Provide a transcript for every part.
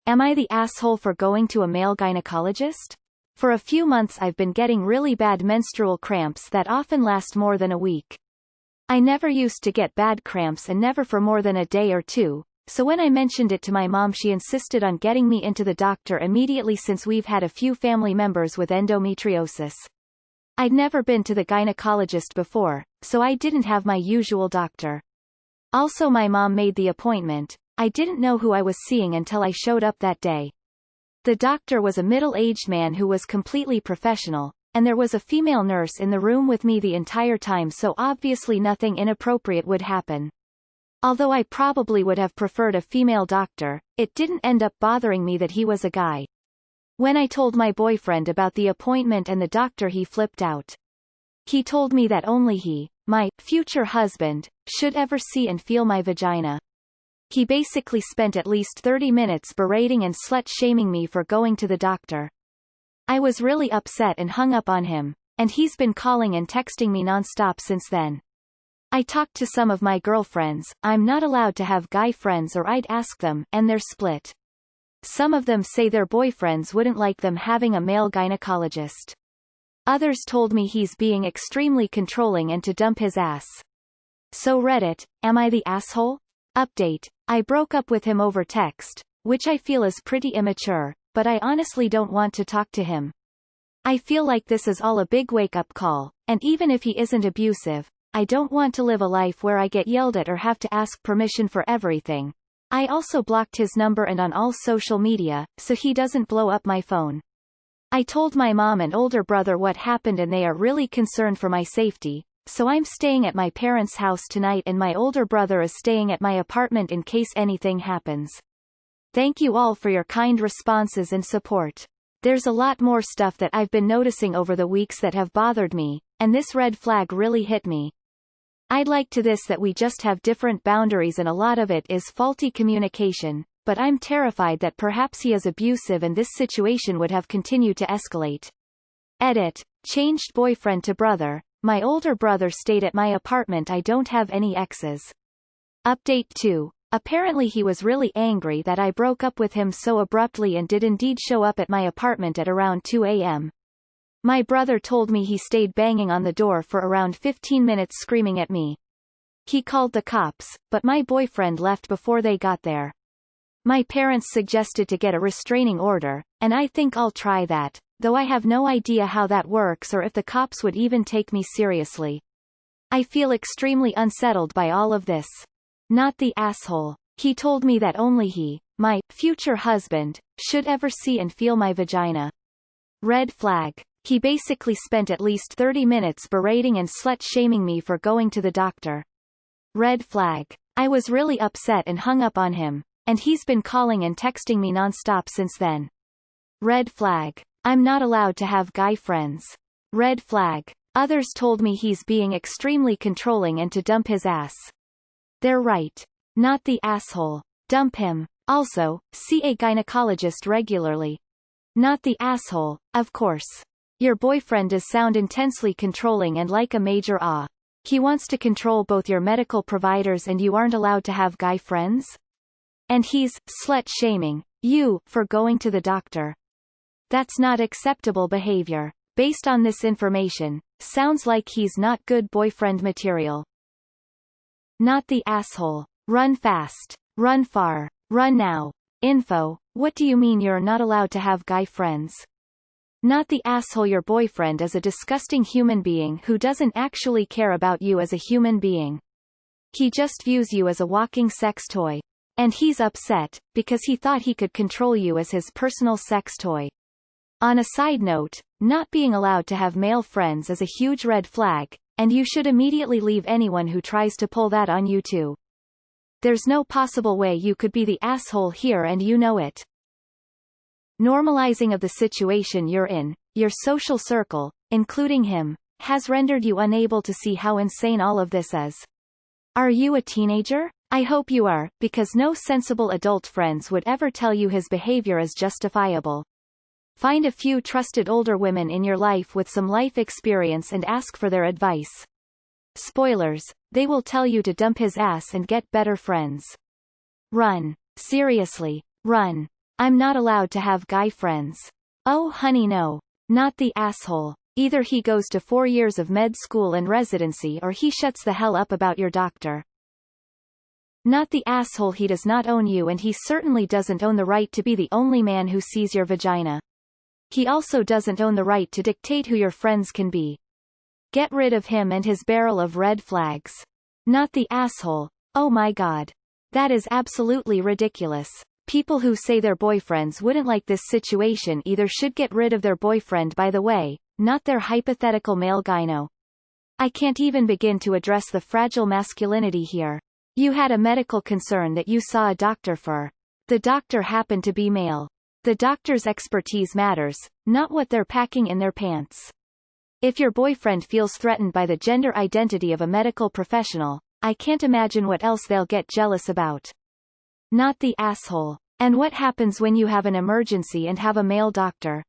Am I the asshole for going to a male gynecologist? For a few months I've been getting really bad menstrual cramps that often last more than a week. I never used to get bad cramps and never for more than a day or two, so when I mentioned it to my mom she insisted on getting me into the doctor immediately since we've had a few family members with endometriosis. I'd never been to the gynecologist before, so I didn't have my usual doctor. Also my mom made the appointment. I didn't know who I was seeing until I showed up that day. The doctor was a middle-aged man who was completely professional, and there was a female nurse in the room with me the entire time, so obviously nothing inappropriate would happen. Although I probably would have preferred a female doctor, it didn't end up bothering me that he was a guy. When I told my boyfriend about the appointment and the doctor he flipped out. He told me that only he, my future husband, should ever see and feel my vagina. He basically spent at least 30 minutes berating and slut-shaming me for going to the doctor. I was really upset and hung up on him, and he's been calling and texting me nonstop since then. I talked to some of my girlfriends. I'm not allowed to have guy friends or I'd ask them, and they're split. Some of them say their boyfriends wouldn't like them having a male gynecologist. Others told me he's being extremely controlling and to dump his ass. So Reddit, am I the asshole? Update, I broke up with him over text, which I feel is pretty immature, but I honestly don't want to talk to him. I feel like this is all a big wake-up call, and even if he isn't abusive, I don't want to live a life where I get yelled at or have to ask permission for everything. I also blocked his number and on all social media, so he doesn't blow up my phone. I told my mom and older brother what happened and they are really concerned for my safety, so I'm staying at my parents' house tonight and my older brother is staying at my apartment in case anything happens. Thank you all for your kind responses and support. There's a lot more stuff that I've been noticing over the weeks that have bothered me, and this red flag really hit me. I'd like to this that we just have different boundaries and a lot of it is faulty communication, but I'm terrified that perhaps he is abusive and this situation would have continued to escalate. Edit. Changed boyfriend to brother. My older brother stayed at my apartment. I don't have any exes. Update 2. Apparently he was really angry that I broke up with him so abruptly and did indeed show up at my apartment at around 2 a.m. My brother told me he stayed banging on the door for around 15 minutes screaming at me. He called the cops, but my boyfriend left before they got there. My parents suggested to get a restraining order, and I think I'll try that, though I have no idea how that works or if the cops would even take me seriously. I feel extremely unsettled by all of this. Not the asshole. He told me that only he, my future husband, should ever see and feel my vagina. Red flag. He basically spent at least 30 minutes berating and slut-shaming me for going to the doctor. Red flag. I was really upset and hung up on him, and he's been calling and texting me nonstop since then. Red flag. I'm not allowed to have guy friends. Red flag. Others told me he's being extremely controlling and to dump his ass. They're right. Not the asshole. Dump him. Also, see a gynecologist regularly. Not the asshole, of course. Your boyfriend does sound intensely controlling and like a major ah. He wants to control both your medical providers and you aren't allowed to have guy friends? And he's slut-shaming you for going to the doctor. That's not acceptable behavior. Based on this information, sounds like he's not good boyfriend material. Not the asshole. Run fast. Run far. Run now. Info. What do you mean you're not allowed to have guy friends? Not the asshole. Your boyfriend is a disgusting human being who doesn't actually care about you as a human being. He just views you as a walking sex toy. And he's upset, because he thought he could control you as his personal sex toy. On a side note, not being allowed to have male friends is a huge red flag, and you should immediately leave anyone who tries to pull that on you too. There's no possible way you could be the asshole here and you know it. Normalizing of the situation you're in, your social circle, including him, has rendered you unable to see how insane all of this is. Are you a teenager? I hope you are, because no sensible adult friends would ever tell you his behavior is justifiable. Find a few trusted older women in your life with some life experience and ask for their advice. Spoilers, they will tell you to dump his ass and get better friends. Run. Seriously, run. I'm not allowed to have guy friends. Oh honey no. Not the asshole. Either he goes to 4 years of med school and residency or he shuts the hell up about your doctor. Not the asshole. He does not own you and he certainly doesn't own the right to be the only man who sees your vagina. He also doesn't own the right to dictate who your friends can be. Get rid of him and his barrel of red flags. Not the asshole. Oh my god. That is absolutely ridiculous. People who say their boyfriends wouldn't like this situation either should get rid of their boyfriend, by the way, not their hypothetical male gyno. I can't even begin to address the fragile masculinity here. You had a medical concern that you saw a doctor for. The doctor happened to be male. The doctor's expertise matters, not what they're packing in their pants. If your boyfriend feels threatened by the gender identity of a medical professional, I can't imagine what else they'll get jealous about. Not the asshole. And what happens when you have an emergency and have a male doctor?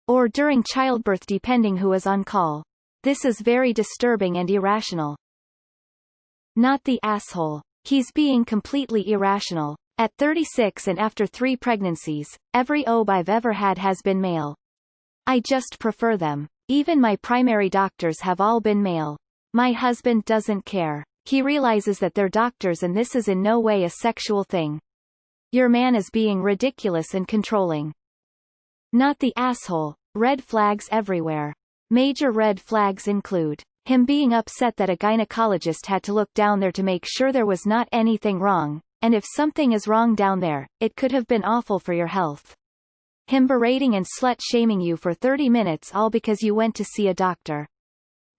Or during childbirth, depending who is on call. This is very disturbing and irrational. Not the asshole. He's being completely irrational. At 36 and after 3 pregnancies, every OB I've ever had has been male. I just prefer them. Even my primary doctors have all been male. My husband doesn't care. He realizes that they're doctors and this is in no way a sexual thing. Your man is being ridiculous and controlling. Not the asshole. Red flags everywhere. Major red flags include him being upset that a gynecologist had to look down there to make sure there was not anything wrong, and if something is wrong down there, it could have been awful for your health. Him berating and slut-shaming you for 30 minutes all because you went to see a doctor.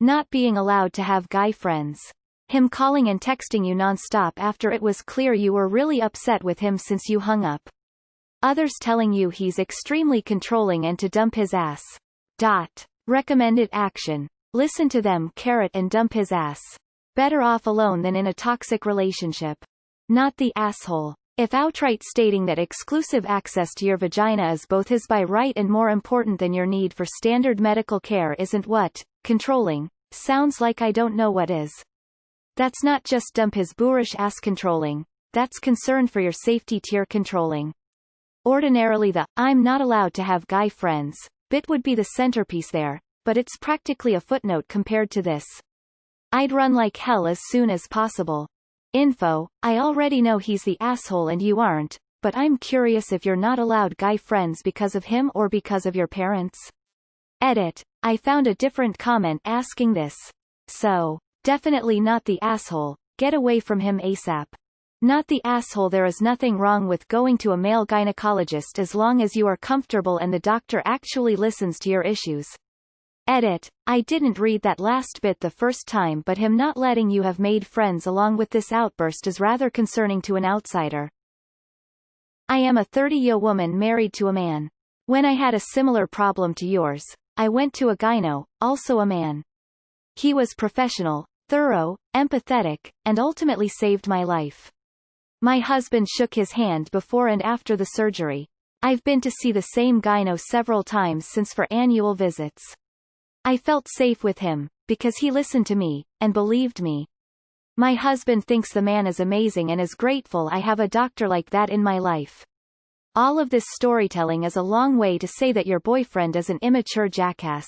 Not being allowed to have guy friends. Him calling and texting you non-stop after it was clear you were really upset with him since you hung up. Others telling you he's extremely controlling and to dump his ass. Recommended action. Listen to them, and dump his ass. Better off alone than in a toxic relationship. Not the asshole. If outright stating that exclusive access to your vagina is both his by right and more important than your need for standard medical care isn't what, controlling, sounds like, I don't know what is. That's not just dump his boorish ass controlling, that's concern for your safety tier controlling. Ordinarily the, I'm not allowed to have guy friends, bit would be the centerpiece there, but it's practically a footnote compared to this. I'd run like hell as soon as possible. Info, I already know he's the asshole and you aren't, but I'm curious if you're not allowed guy friends because of him or because of your parents? Edit, I found a different comment asking this. So, definitely not the asshole, get away from him ASAP. Not the asshole. There is nothing wrong with going to a male gynecologist as long as you are comfortable and the doctor actually listens to your issues. Edit, I didn't read that last bit the first time, but him not letting you have made friends along with this outburst is rather concerning to an outsider. I am a 30-year woman married to a man. When I had a similar problem to yours, I went to a gyno, also a man. He was professional, thorough, empathetic, and ultimately saved my life. My husband shook his hand before and after the surgery. I've been to see the same gyno several times since for annual visits. I felt safe with him, because he listened to me, and believed me. My husband thinks the man is amazing and is grateful I have a doctor like that in my life. All of this storytelling is a long way to say that your boyfriend is an immature jackass.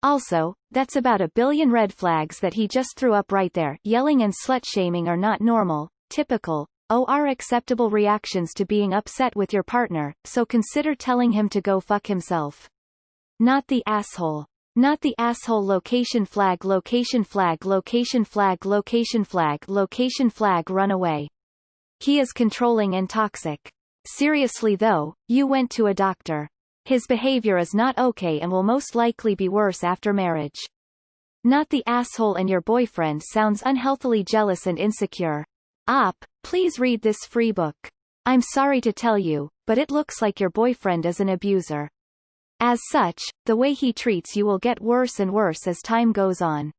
Also, that's about 1 billion red flags that he just threw up right there. Yelling and slut-shaming are not normal, typical, or acceptable reactions to being upset with your partner, so consider telling him to go fuck himself. Not the asshole. Not the asshole. Location flag, location flag, location flag, location flag, location flag. Run away. He is controlling and toxic. Seriously though, you went to a doctor. His behavior is not okay and will most likely be worse after marriage. Not the asshole. And your boyfriend sounds unhealthily jealous and insecure. Please read this free book. I'm sorry to tell you, but it looks like your boyfriend is an abuser. As such, the way he treats you will get worse and worse as time goes on.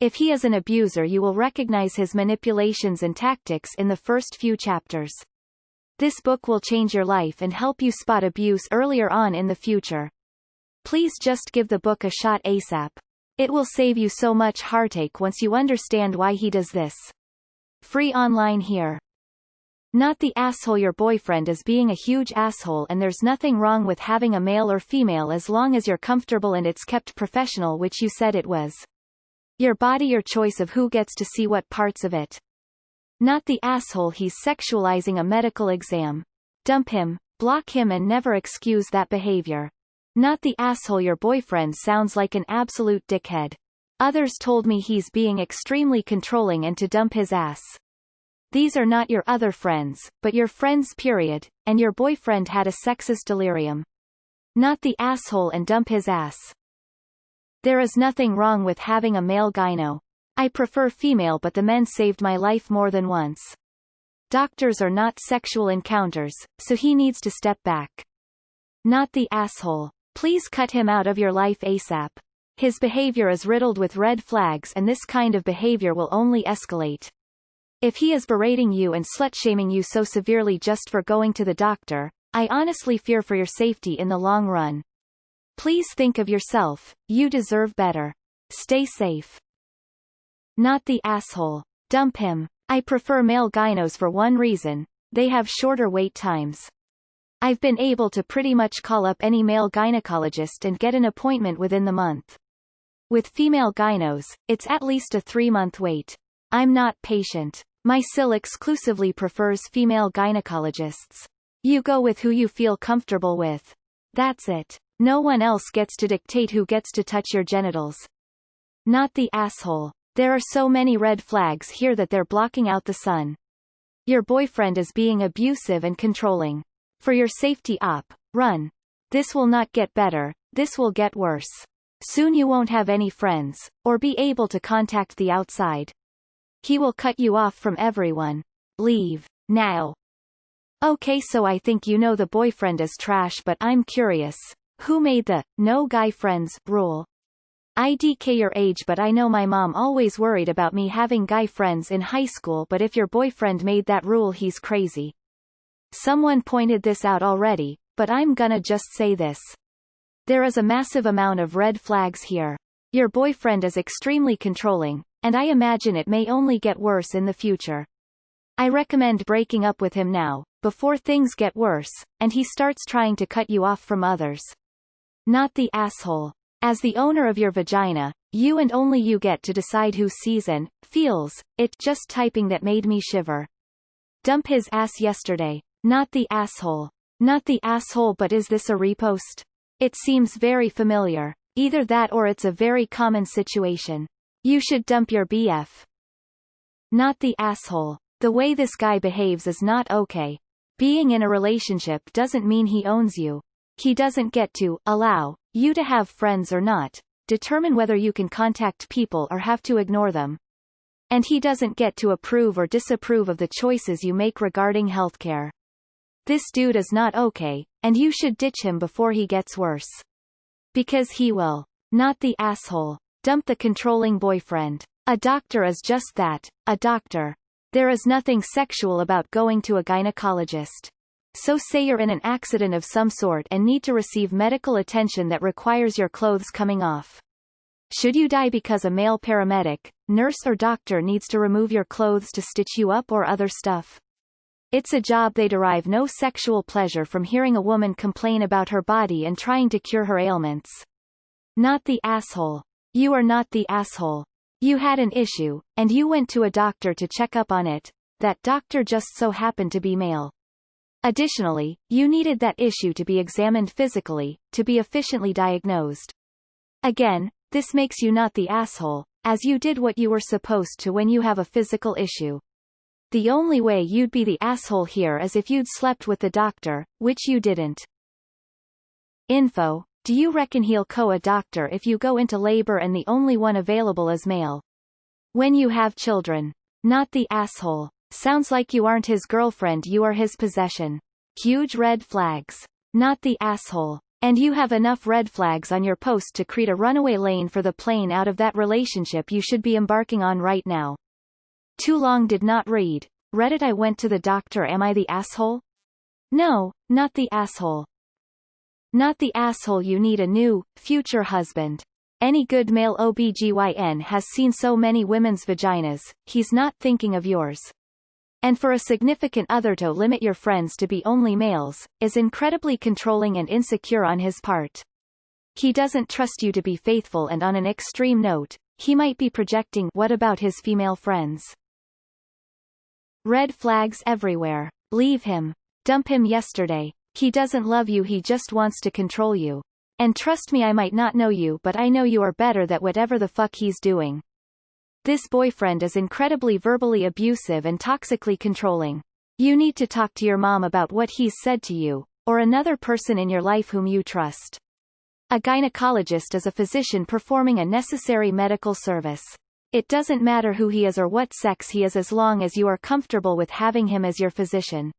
If he is an abuser, you will recognize his manipulations and tactics in the first few chapters. This book will change your life and help you spot abuse earlier on in the future. Please just give the book a shot ASAP. It will save you so much heartache once you understand why he does this. Free online here. Not the asshole. Your boyfriend is being a huge asshole, and there's nothing wrong with having a male or female as long as you're comfortable and it's kept professional, which you said it was. Your body, your choice of who gets to see what parts of it. Not the asshole. He's sexualizing a medical exam. Dump him, block him, and never excuse that behavior. Not the asshole. Your boyfriend sounds like an absolute dickhead. Others told me he's being extremely controlling and to dump his ass. These are not your other friends, but your friends period, and your boyfriend had a sexist delirium. Not the asshole and dump his ass. There is nothing wrong with having a male gyno. I prefer female, but the men saved my life more than once. Doctors are not sexual encounters, so he needs to step back. Not the asshole. Please cut him out of your life ASAP. His behavior is riddled with red flags, and this kind of behavior will only escalate. If he is berating you and slut-shaming you so severely just for going to the doctor, I honestly fear for your safety in the long run. Please think of yourself, you deserve better. Stay safe. Not the asshole. Dump him. I prefer male gynos for one reason: they have shorter wait times. I've been able to pretty much call up any male gynecologist and get an appointment within the month. With female gynos, it's at least a 3-month wait. I'm not patient. My SIL exclusively prefers female gynecologists. You go with who you feel comfortable with. That's it. No one else gets to dictate who gets to touch your genitals. Not the asshole. There are so many red flags here that they're blocking out the sun. Your boyfriend is being abusive and controlling. For your safety run. This will not get better, this will get worse. Soon you won't have any friends, or be able to contact the outside. He will cut you off from everyone. Leave. Now. Okay, so I think you know the boyfriend is trash, but I'm curious. Who made the no guy friends rule? IDK your age, but I know my mom always worried about me having guy friends in high school, but if your boyfriend made that rule, he's crazy. Someone pointed this out already, but I'm gonna just say this. There is a massive amount of red flags here. Your boyfriend is extremely controlling, and I imagine it may only get worse in the future. I recommend breaking up with him now, before things get worse, and he starts trying to cut you off from others. Not the asshole. As the owner of your vagina, you and only you get to decide who sees and feels it. Just typing that made me shiver. Dump his ass yesterday. Not the asshole. Not the asshole, but is this a repost? It seems very familiar. Either that or it's a very common situation. You should dump your BF. Not the asshole. The way this guy behaves is not okay. Being in a relationship doesn't mean he owns you. He doesn't get to allow you to have friends or not, determine whether you can contact people or have to ignore them. And he doesn't get to approve or disapprove of the choices you make regarding healthcare. This dude is not okay, and you should ditch him before he gets worse. Because he will. Not the asshole. Dump the controlling boyfriend. A doctor is just that, a doctor. There is nothing sexual about going to a gynecologist. So say you're in an accident of some sort and need to receive medical attention that requires your clothes coming off. Should you die because a male paramedic, nurse or doctor needs to remove your clothes to stitch you up or other stuff? It's a job. They derive no sexual pleasure from hearing a woman complain about her body and trying to cure her ailments. Not the asshole. You are not the asshole. You had an issue, and you went to a doctor to check up on it. That doctor just so happened to be male. Additionally, you needed that issue to be examined physically, to be efficiently diagnosed. Again, this makes you not the asshole, as you did what you were supposed to when you have a physical issue. The only way you'd be the asshole here is if you'd slept with the doctor, which you didn't. Info. Do you reckon he'll call a doctor if you go into labor and the only one available is male? When you have children. Not the asshole. Sounds like you aren't his girlfriend, you are his possession. Huge red flags. Not the asshole. And you have enough red flags on your post to create a runaway lane for the plane out of that relationship you should be embarking on right now. Too long did not read. Reddit. I went to the doctor. Am I the asshole? No, not the asshole. Not the asshole. You need a new, future husband. Any good male OBGYN has seen so many women's vaginas, he's not thinking of yours. And for a significant other to limit your friends to be only males, is incredibly controlling and insecure on his part. He doesn't trust you to be faithful, and on an extreme note, he might be projecting what about his female friends. Red flags everywhere. Leave him. Dump him yesterday. He doesn't love you, he just wants to control you. And trust me, I might not know you, but I know you are better than whatever the fuck he's doing. This boyfriend is incredibly verbally abusive and toxically controlling. You need to talk to your mom about what he's said to you, or another person in your life whom you trust. A gynecologist is a physician performing a necessary medical service. It doesn't matter who he is or what sex he is as long as you are comfortable with having him as your physician.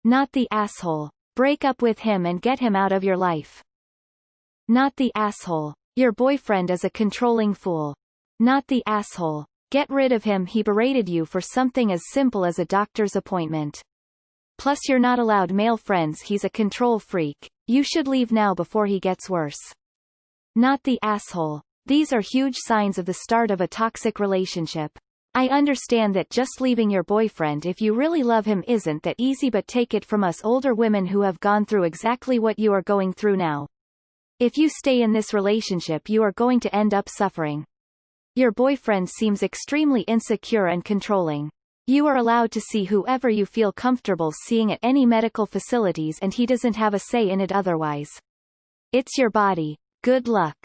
Not the asshole. Break up with him and get him out of your life. Not the asshole. Your boyfriend is a controlling fool. Not the asshole. Get rid of him, he berated you for something as simple as a doctor's appointment. Plus you're not allowed male friends, he's a control freak. You should leave now before he gets worse. Not the asshole. These are huge signs of the start of a toxic relationship. I understand that just leaving your boyfriend if you really love him isn't that easy, but take it from us older women who have gone through exactly what you are going through now. If you stay in this relationship, you are going to end up suffering. Your boyfriend seems extremely insecure and controlling. You are allowed to see whoever you feel comfortable seeing at any medical facilities, and he doesn't have a say in it otherwise. It's your body. Good luck.